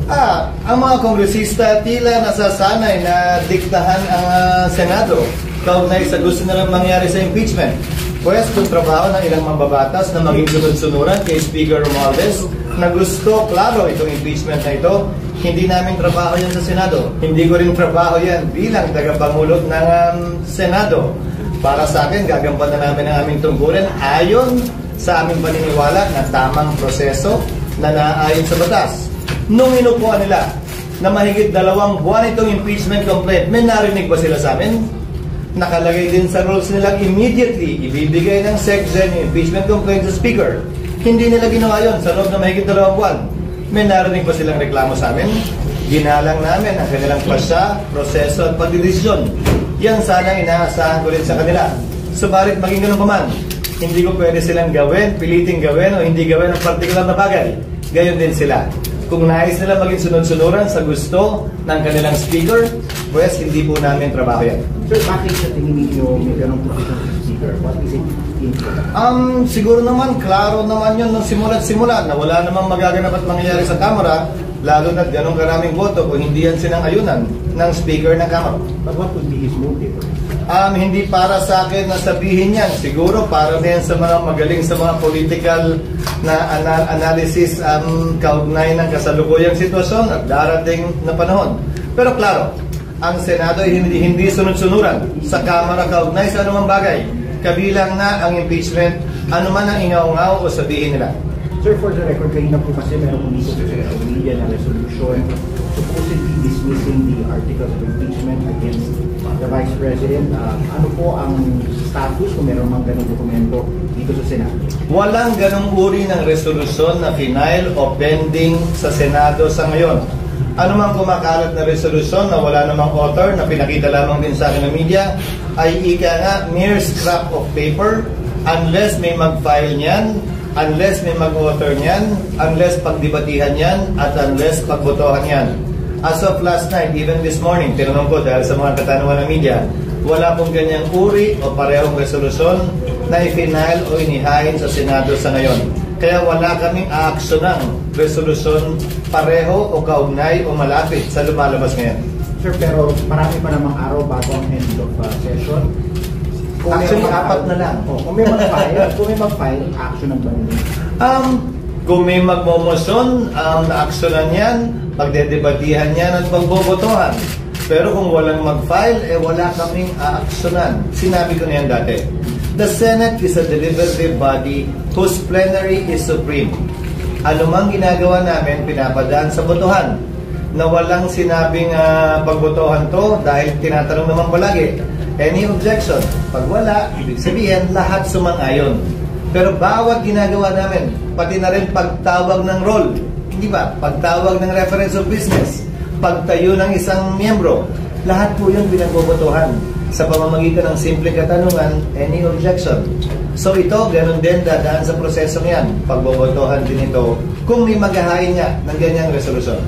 Ang mga kongresista tila nasasanay na diktahan ang Senado kaugnay sa gusto nilang mangyari sa impeachment. Pwes kung trabaho ng ilang mambabatas na maging sunod-sunuran kay Speaker Romualdez na gusto, klaro, itong impeachment na ito, hindi namin trabaho yan sa Senado. Hindi ko rin trabaho yan bilang tagapangulot ng Senado. Para sa akin, gagampan na namin ang aming tungkulin ayon sa aming paniniwala na tamang proseso na naayon sa batas. Nung inupuan nila na mahigit 2 buwan itong impeachment complaint, may narinig ba sila sa amin? Nakalagay din sa rules nilang immediately ibibigay ng SecGen yung impeachment complaint sa Speaker. Hindi nila ginawa yun sa loob na mahigit 2 buwan. May narinig ba silang reklamo sa amin? Ginalang namin ang kanilang pasya, proseso at pagdidesisyon. Yan sana inaasahan ko rin sa kanila. Subalit maging ganun pa man, hindi ko pwede silang gawin, piliting gawin o hindi gawin ang partikular na bagay. Gayon din sila. Kung nais nila maging sunod-sunuran sa gusto ng kanilang speaker, pues hindi po namin trabaho yan. Sir, bakit sa tingin ninyo may ganong position sa speaker? What is it? Siguro naman, klaro naman yun nung simula't-simula na wala namang magaganap at mangyayari sa Kamara, lalo na ganong karaming boto kung hindi yan sinang-ayunan ng speaker ng Kamara. But what would be his motive? Hindi para sa akin na sabihin yan. Siguro para din sa mga magaling sa mga political na analysis kaugnay ng kasalukuyang sitwasyon at darating na panahon. Pero klaro, ang Senado ay hindi sunod-sunuran sa Kamara kaugnay sa anumang bagay. Kabilang na ang impeachment, anuman ang ingaw-ngaw o sabihin nila. Sir, for the record, kanina po kasi meron po dito sa media na resolution supposedly dismissing the articles of impeachment against the Vice President. Ano po ang status kung meron mang ganong dokumento dito sa Senado? Walang ganong uri ng resolusyon na final o pending sa Senado sa ngayon. Ano mang kumakalat na resolusyon na wala namang author na pinakita lamang din sa akin ng media ay ika nga mere scrap of paper unless may mag-file niyan, unless may mag-author niyan, unless pagdebatihan niyan, at unless pagbotohan niyan. As of last night, even this morning, tinanong ko dahil sa mga katanungan ng media, wala pong ganyang uri o parehong resolusyon na i-final o inihain sa Senado sa ngayon. Kaya wala kaming aaksyon ng resolusyon pareho o kaugnay o malapit sa lumalabas ngayon. Sir, pero marami pa namang araw bago ang end of session. Actually, 4 na lang. Kung may mag-file, action ang ba nila? Kung may magmomosyon, na-aksyonan yan, pagdedebatihan yan at pagbobotohan. Pero kung walang mag-file, wala kaming aaksyonan. Sinabi ko na yan dati. The Senate is a deliberative body whose plenary is supreme. Ano mang ginagawa namin, pinapadaan sa botohan. Na walang sinabing pagbotohan to dahil tinatanong naman palagi, any objection? Pag wala, ibig sabihin, lahat sumang-ayon. Pero bawat ginagawa namin, pati na rin pagtawag ng roll, hindi ba? Pagtawag ng reference of business, pagtayo ng isang miyembro, lahat po yun pinagbobotohan sa pamamagitan ng simple katanungan, any objection. So ito, ganun din dadaan sa proseso niyan. Pagbobotohan din ito kung may maghahain nga ng ganyang resolusyon.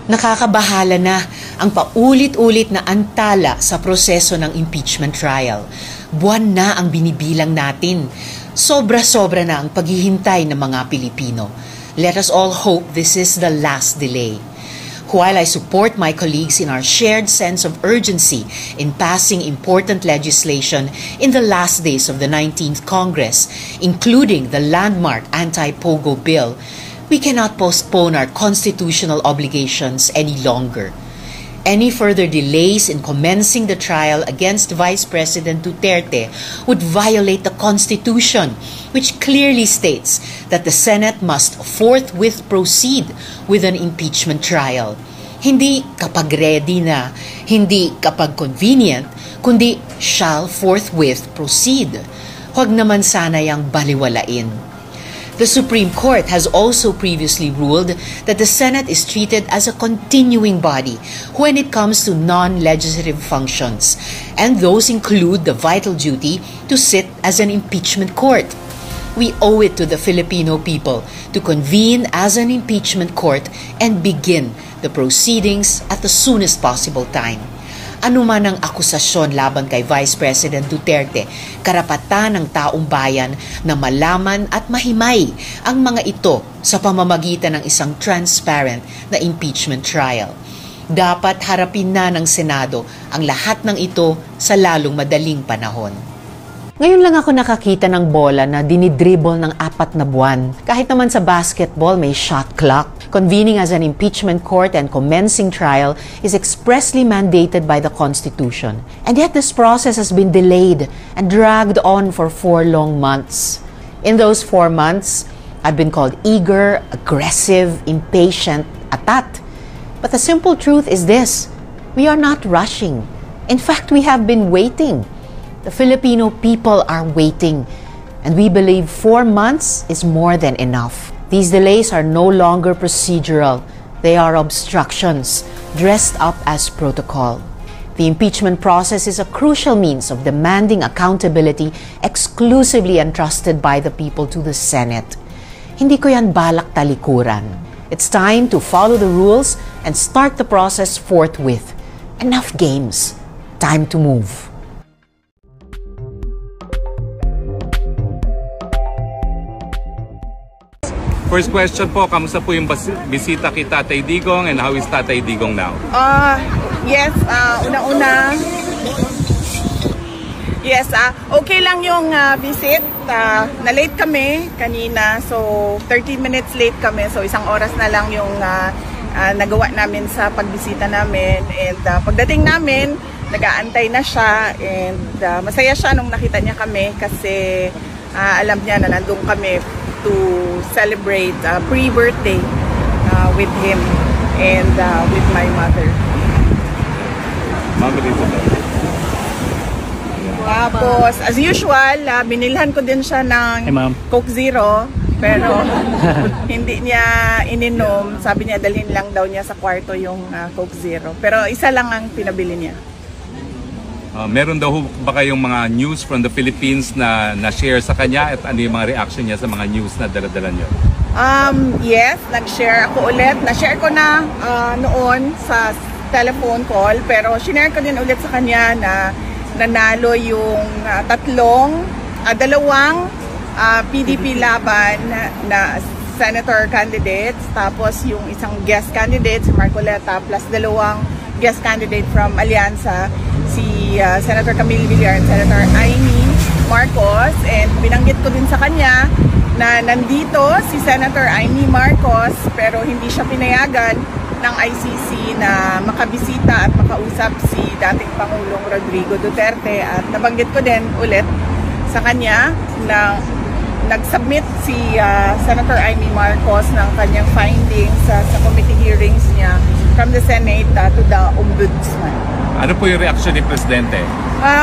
Nakakabahala na ang paulit-ulit na antala sa proseso ng impeachment trial. Buwan na ang binibilang natin. Sobra-sobra na ang paghihintay ng mga Pilipino. Let us all hope this is the last delay. While I support my colleagues in our shared sense of urgency in passing important legislation in the last days of the 19th Congress, including the landmark anti-POGO bill, we cannot postpone our constitutional obligations any longer. Any further delays in commencing the trial against Vice President Duterte would violate the Constitution, which clearly states that the Senate must forthwith proceed with an impeachment trial. Hindi kapag ready na, hindi kapag convenient, kundi shall forthwith proceed. Huwag naman sana yang baliwalain. The Supreme Court has also previously ruled that the Senate is treated as a continuing body when it comes to non-legislative functions, and those include the vital duty to sit as an impeachment court. We owe it to the Filipino people to convene as an impeachment court and begin the proceedings at the soonest possible time. Anuman ang akusasyon laban kay Vice President Duterte, karapatan ng taong bayan na malaman at mahimay ang mga ito sa pamamagitan ng isang transparent na impeachment trial. Dapat harapin na ng Senado ang lahat ng ito sa lalong madaling panahon. Ngayon lang ako nakakita ng bola na dinidribble ng 4 na buwan. Kahit naman sa basketball may shot clock. Convening as an impeachment court and commencing trial is expressly mandated by the Constitution. And yet this process has been delayed and dragged on for 4 long months. In those 4 months, I've been called eager, aggressive, impatient, atat. But the simple truth is this: we are not rushing. In fact, we have been waiting. The Filipino people are waiting, and we believe 4 months is more than enough. These delays are no longer procedural. They are obstructions, dressed up as protocol. The impeachment process is a crucial means of demanding accountability exclusively entrusted by the people to the Senate. Hindi ko yan balak talikuran. It's time to follow the rules and start the process forthwith. Enough games. Time to move. First question po, kamusta po yung bisita kay Tatay Digong and how is Tatay Digong now? Yes, una-una. Yes, okay lang yung visit. Na-late kami kanina, so 30 minutes late kami. So 1 oras na lang yung nagawa namin sa pagbisita namin. And pagdating namin, nag-aantay na siya. And masaya siya nung nakita niya kami kasi alam niya na nandun kami to celebrate pre-birthday with him and with my mother. Tapos, as usual, binilhan ko din siya ng Coke Zero, pero hindi niya ininom. Sabi niya, dalhin lang daw niya sa kwarto yung Coke Zero. Pero isa lang ang pinabili niya. Meron daw ba kayong mga news from the Philippines na na-share sa kanya at ano yung mga reaction niya sa mga news na dala-dala niyo? Yes, nag-share ako ulit. Na-share ko na noon sa telephone call, pero shinare ko din ulit sa kanya na nanalo yung dalawang PDP laban na senator candidates, tapos yung isang guest candidate, si Marcoleta, plus 2 guest candidate from Alianza, si Senator Camille Villar and Senator Amy Marcos. And binanggit ko din sa kanya na nandito si Senator Amy Marcos pero hindi siya pinayagan ng ICC na makabisita at makausap si dating Pangulong Rodrigo Duterte. At nabanggit ko din ulit sa kanya na nag-submit si Senator Amy Marcos ng kanyang findings sa committee hearings niya from the Senate to the Ombudsman. Ano po yung reaction ni Presidente?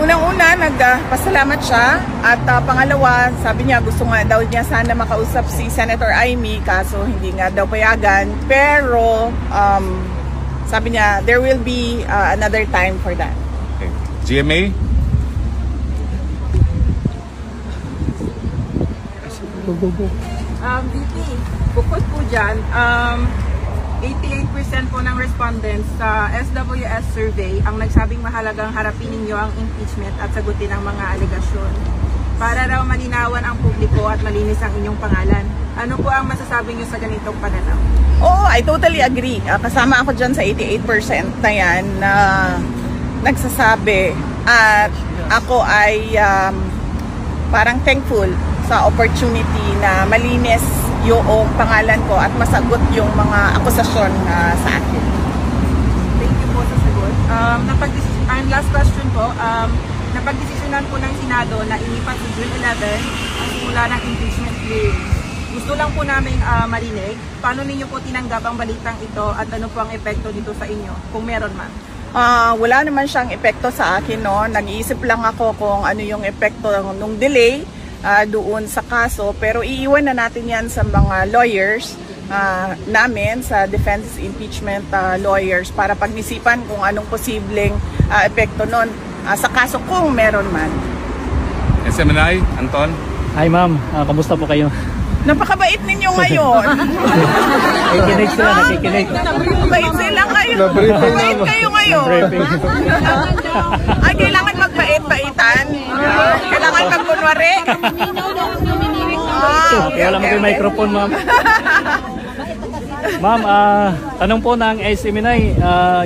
Unang-una, nagpasalamat siya. At pangalawa, sabi niya gusto nga daw niya sana makausap si Senator Amy, kaso hindi nga daw payagan. Pero sabi niya, there will be another time for that. Okay. GMA? VP, bukod po dyan, 88% po ng respondents sa SWS survey ang nagsabing mahalagang harapin ninyo ang impeachment at sagutin ang mga alegasyon para raw malinawan ang publiko at malinis ang inyong pangalan. Ano po ang masasabi niyo sa ganitong pananaw? Oh, I totally agree. Kasama ako dyan sa 88% na yan na nagsasabi. At ako ay parang thankful sa opportunity na malinis yung pangalan ko at masagot yung mga akusasyon sa akin. Thank you po sa sagot. And last question po, napagdesisyonan po ng Senado na ilipat sa June 11 ang simula ng impeachment hearings. Gusto lang po namin marinig, paano ninyo po tinanggap ang balitang ito at ano po ang epekto dito sa inyo, kung meron man? Wala naman siyang epekto sa akin, no? Nag-iisip lang ako kung ano yung epekto ng delay doon sa kaso, pero iiwan na natin yan sa mga lawyers namin, sa defense impeachment lawyers, para pag-isipan kung anong posibleng epekto nun sa kaso kung meron man. SMNI, Anton? Hi ma'am, kamusta po kayo? Napakabait ninyo ngayon. Nakikinig sila, nakikinig. Napakabait sila ngayon. Mabait kayo ngayon. Ay, kailangan magbait-baitan. Kailangan magkunwari. Kaya alam mo yung microphone, ma'am. Ma'am, tanong po ng SMNI,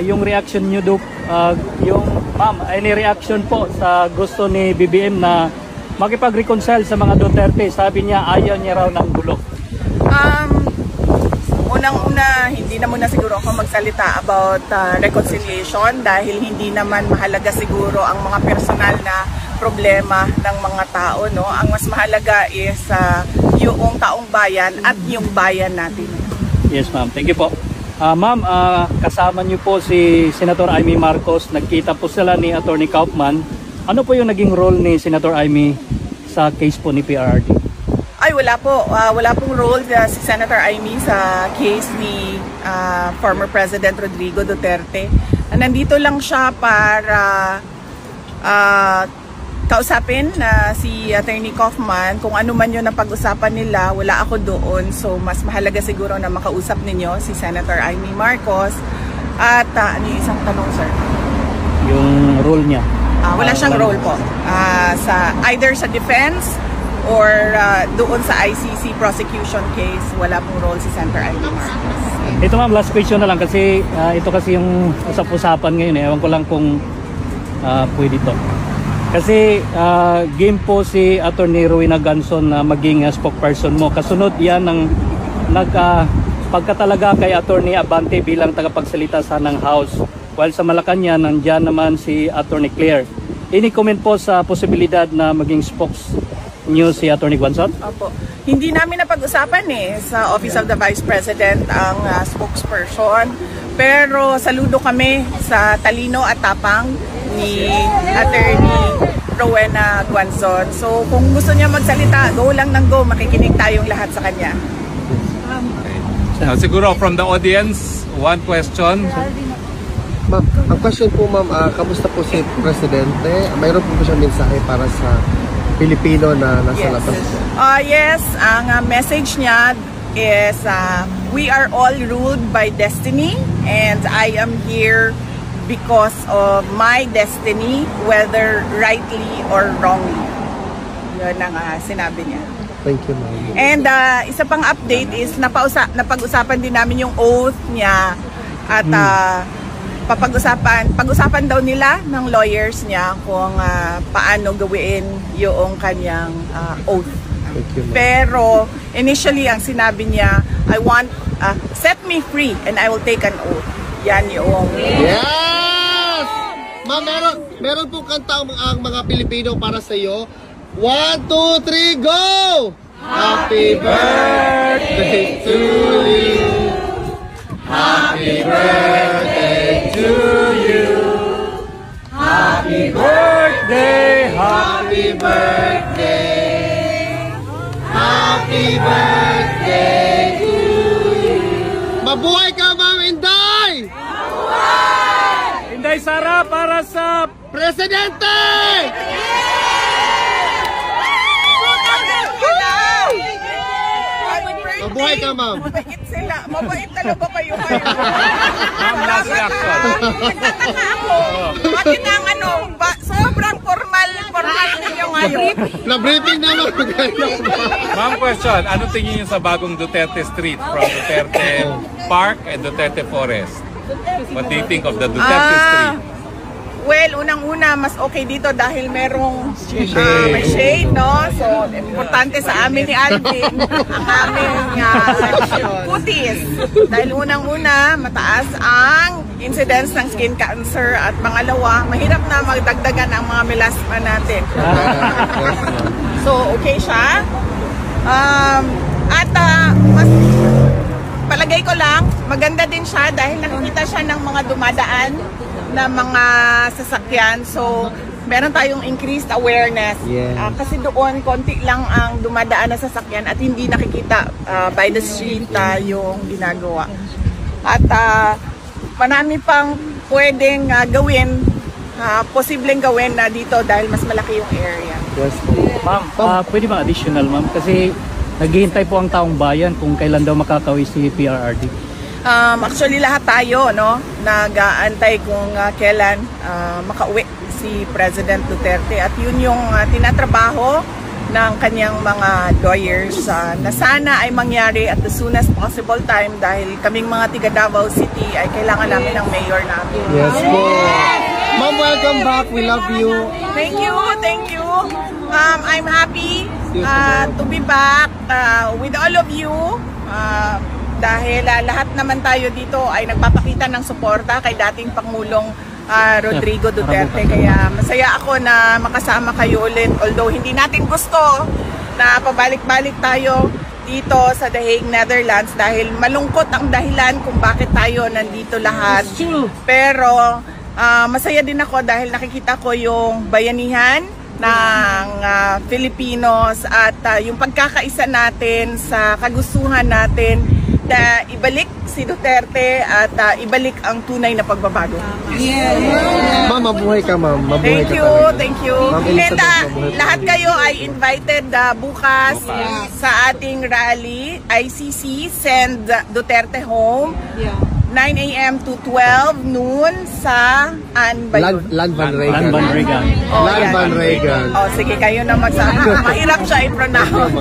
yung reaction nyo do, any reaction po sa gusto ni BBM na makipag-reconcile sa mga Duterte? Sabi niya ayaw niya raw ng gulo. Unang-una, hindi na muna siguro ako magsalita about reconciliation dahil hindi naman mahalaga siguro ang mga personal na problema ng mga tao, no? Ang mas mahalaga is yung taong bayan at yung bayan natin. Yes, ma'am. Thank you po. Ma'am, kasama niyo po si Senator Amy Marcos. Nagkita po sila ni Attorney Kaufman. Ano po yung naging role ni Senator Amy sa case po ni PRRD? Ay, wala po. Wala pong role si Senator Amy sa case ni former President Rodrigo Duterte. Nandito lang siya para kausapin si Attorney Kaufman. Kung ano man yun ang pag-usapan nila, wala ako doon. So, mas mahalaga siguro na makausap ninyo si Senator Amy Marcos. At ano yung isang tanong, sir? Yung role niya? Wala siyang role po. Either sa defense or doon sa ICC prosecution case, wala pong role si Senator Amy Marcos. Ito ma'am, last question na lang kasi ito kasi yung usap-usapan ngayon. Ewan ko lang kung pwede to. Kasi game po si Attorney Rowena Ganson na maging spokesperson mo. Kasunod yan ng pagkatalaga kay Attorney Abante bilang tagapagsalita sa ng House. While sa Malacanang, nandyan naman si Attorney Claire. Any comment po sa posibilidad na maging spokes niyo si Attorney Ganson? Opo. Hindi namin napag-usapan sa Office of the Vice President ang spokesperson. Pero saludo kami sa talino at tapang ni Attorney Rowena Ganson. So kung gusto niya magsalita, go lang ng go. Makikinig tayong lahat sa kanya. Now, siguro from the audience, one question. Ma'am, ang question po ma'am, kamusta po si Presidente? Mayroon po siyang mensahe para sa Pilipino na nasa labas? Yes, ang message niya is we are all ruled by destiny and I am here because of my destiny, whether rightly or wrongly. Yun ang sinabi niya. Thank you, ma'am. And isa pang update is napag-usapan din namin yung oath niya at pag-usapan daw nila ng lawyers niya kung paano gawin yung kanyang oath. Pero initially ang sinabi niya, I want set me free and I will take an oath. Yan yung yes! Ma'am, meron po kanta ang mga Pilipino para sa iyo. 1, 2, 3, go! Happy birthday to you. Happy birthday to you. Happy birthday, happy birthday. Happy birthday to you. Mabuhay ka, Ma'am Inday! Mabuhay! Inday Sara para sa Presidente! Mabuhay ka, ma'am. Mabait sila. Mabait talaga kayo ngayon. Ma'am, last reaction. Nagtataka ako. Bakit ang sobrang formal ninyo ngayon. Na-briefing naman. Ma'am, question. Ano tingin niyo sa bagong Duterte Street from Duterte Park and Duterte Forest? What do you think of the Duterte Street? Well, unang-una, mas okay dito dahil merong may shade, no? So, importante sa amin ni Alvin ang aming putis. Dahil unang-una, mataas ang incidence ng skin cancer at pangalawa, mahirap na magdagdagan ang mga melasma natin. So, okay siya. Mas palagay ko lang, maganda din siya dahil nakikita siya ng mga dumadaan na mga sasakyan. So, meron tayong increased awareness. Yes. Kasi doon, konti lang ang dumadaan na sasakyan at hindi nakikita by the street yung ginagawa. At marami pang pwedeng gawin, posibleng gawin na dito dahil mas malaki yung area. Yes. Ma'am, pwede ba additional, ma'am? Kasi naghihintay po ang taong bayan kung kailan daw makakauwi si PRRD. Actually, lahat tayo, no, nag-aantay kung kailan makauwi si President Duterte. At yun yung tinatrabaho ng kanyang mga lawyers na sana ay mangyari at the soonest possible time dahil kaming mga tiga Davao City ay kailangan namin ng mayor namin. Yes po. Ma'am, welcome back. We love you. Thank you, thank you. I'm happy to be back with all of you dahil lahat naman tayo dito ay nagpapakita ng suporta kay dating Pangulong Rodrigo Duterte. Kaya masaya ako na makasama kayo ulit. Although hindi natin gusto na pabalik-balik tayo dito sa The Hague, Netherlands dahil malungkot ang dahilan kung bakit tayo nandito lahat. Pero masaya din ako dahil nakikita ko yung bayanihan ng Filipinos at yung pagkakaisa natin sa kagustuhan natin na ibalik si Duterte at ibalik ang tunay na pagbabago. Ma'am, mabuhay ka, ma'am. Mabuhay Thank ka you, talaga. thank you. Ma'am And Elizabeth, mabuhay lahat ka. kayo ay invited bukas sa ating rally, ICC, Send Duterte Home. 9 a.m. to 12 noon sa Land Van Regan. Land Van Regan. Land Van Regan. Sige, kayo na magsabi. Mahirap siya i-pronounce.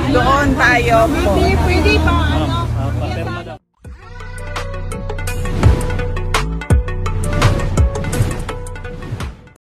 Doon tayo po. Pwede pa,